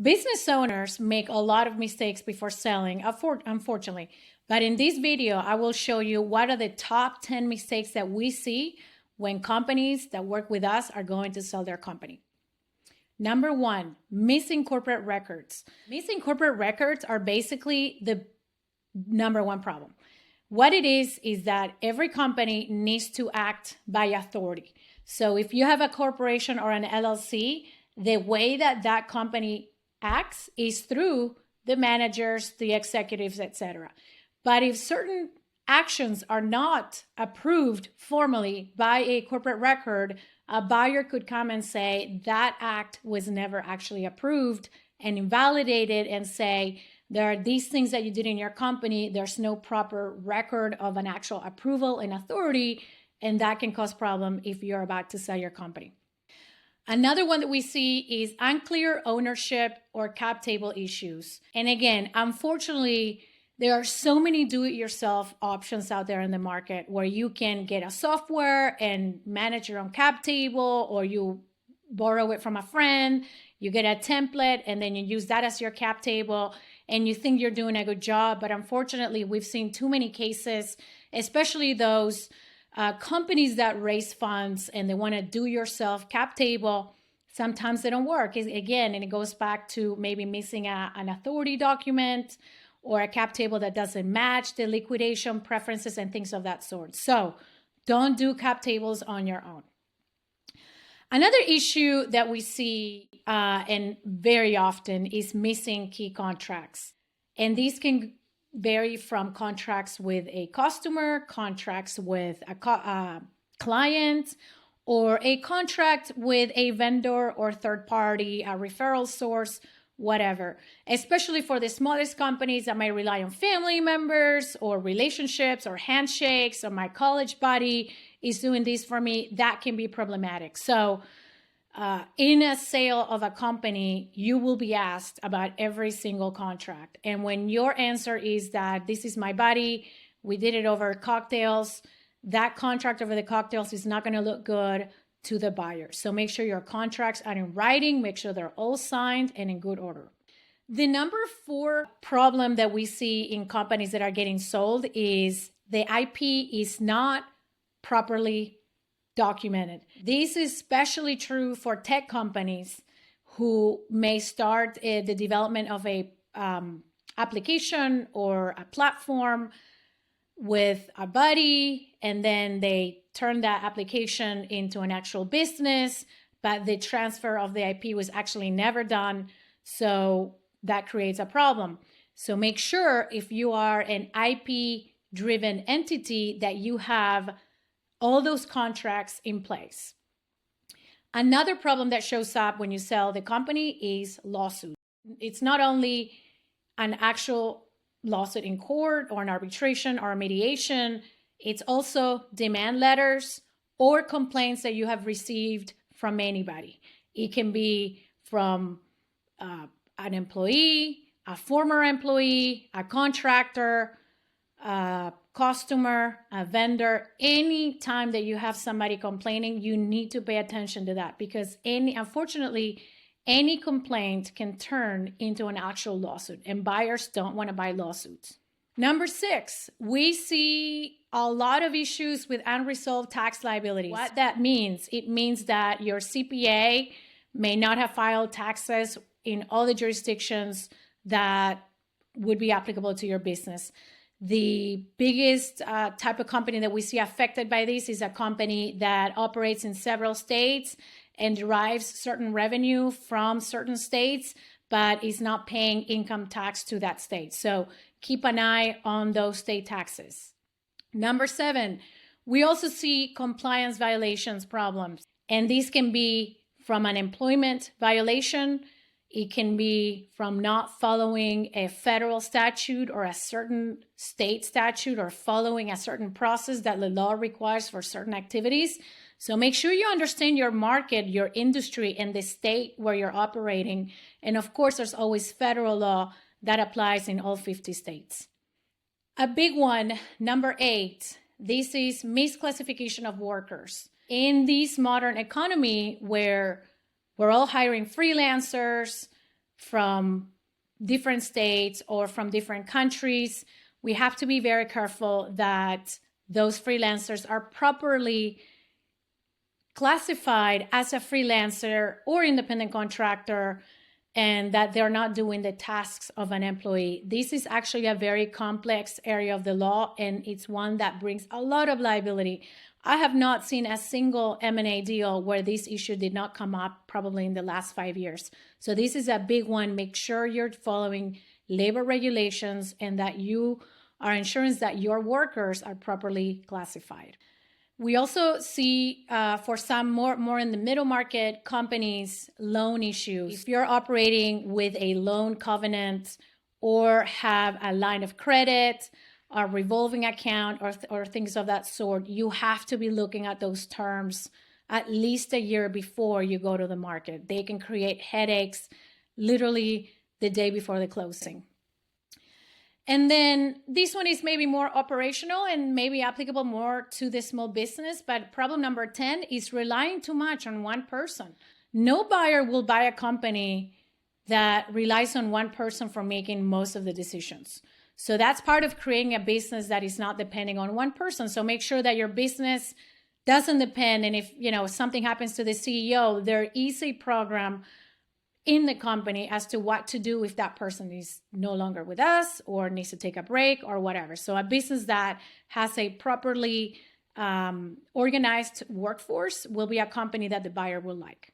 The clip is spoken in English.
Business owners make a lot of mistakes before selling, unfortunately. But in this video, I will show you what are the top 10 mistakes that we see when companies that work with us are going to sell their company. Number one, missing corporate records. Missing corporate records are basically the number one problem. What it is that every company needs to act by authority. So if you have a corporation or an LLC, the way that that company acts is through the managers, the executives, etc. But if certain actions are not approved formally by a corporate record, a buyer could come and say that act was never actually approved and invalidated and say, there are these things that you did in your company. There's no proper record of an actual approval and authority, and that can cause problem if you're about to sell your company. Another one that we see is unclear ownership or cap table issues. And again, unfortunately, there are so many do-it-yourself options out there in the market where you can get a software and manage your own cap table, or you borrow it from a friend, you get a template, and then you use that as your cap table, and you think you're doing a good job. But unfortunately, we've seen too many cases, especially those companies that raise funds and they want to do yourself cap table. Sometimes they don't work. Again, and it goes back to maybe missing an authority document or a cap table that doesn't match the liquidation preferences and things of that sort. So don't do cap tables on your own. Another issue that we see and very often is missing key contracts. And these can vary from contracts with a customer, contracts with a client, or a contract with a vendor or third party, a referral source, whatever. Especially for the smallest companies that might rely on family members or relationships or handshakes, or my college buddy is doing this for me, that can be problematic. So in a sale of a company, you will be asked about every single contract. And when your answer is that this is my buddy, we did it over cocktails, that contract over the cocktails is not going to look good to the buyer. So make sure your contracts are in writing, make sure they're all signed and in good order. The number 4 problem that we see in companies that are getting sold is the IP is not properly documented. This is especially true for tech companies who may start the development of a application or a platform with a buddy, and then they turn that application into an actual business, but the transfer of the IP was actually never done. So that creates a problem. So make sure if you are an IP-driven entity that you have all those contracts in place. Another problem that shows up when you sell the company is lawsuit. It's not only an actual lawsuit in court or an arbitration or a mediation, it's also demand letters or complaints that you have received from anybody. It can be from an employee, a former employee, a contractor, a customer, a vendor. Any time that you have somebody complaining, you need to pay attention to that, because unfortunately, any complaint can turn into an actual lawsuit, and buyers don't want to buy lawsuits. Number 6, we see a lot of issues with unresolved tax liabilities. What that means, it means that your CPA may not have filed taxes in all the jurisdictions that would be applicable to your business. The biggest type of company that we see affected by this is a company that operates in several states and derives certain revenue from certain states, but is not paying income tax to that state. So keep an eye on those state taxes. Number 7, we also see compliance violations problems. And these can be from an employment violation. It can be from not following a federal statute or a certain state statute, or following a certain process that the law requires for certain activities. So make sure you understand your market, your industry, and the state where you're operating. And of course, there's always federal law that applies in all 50 states. A big one, number 8, this is misclassification of workers. In this modern economy where we're all hiring freelancers, from different states or from different countries. We have to be very careful that those freelancers are properly classified as a freelancer or independent contractor, and that they're not doing the tasks of an employee. This is actually a very complex area of the law, and it's one that brings a lot of liability. I have not seen a single M&A deal where this issue did not come up probably in the last 5 years. So this is a big one. Make sure you're following labor regulations and that you are ensuring that your workers are properly classified. We also see for some more in the middle market companies, loan issues. If you're operating with a loan covenant or have a line of credit, a revolving account, or things of that sort, you have to be looking at those terms at least a year before you go to the market. They can create headaches literally the day before the closing. And then this one is maybe more operational and maybe applicable more to the small business. But problem number 10 is relying too much on one person. No buyer will buy a company that relies on one person for making most of the decisions. So that's part of creating a business that is not depending on one person. So make sure that your business doesn't depend. And if something happens to the CEO, there is a program in the company as to what to do if that person is no longer with us or needs to take a break or whatever. So a business that has a properly organized workforce will be a company that the buyer will like.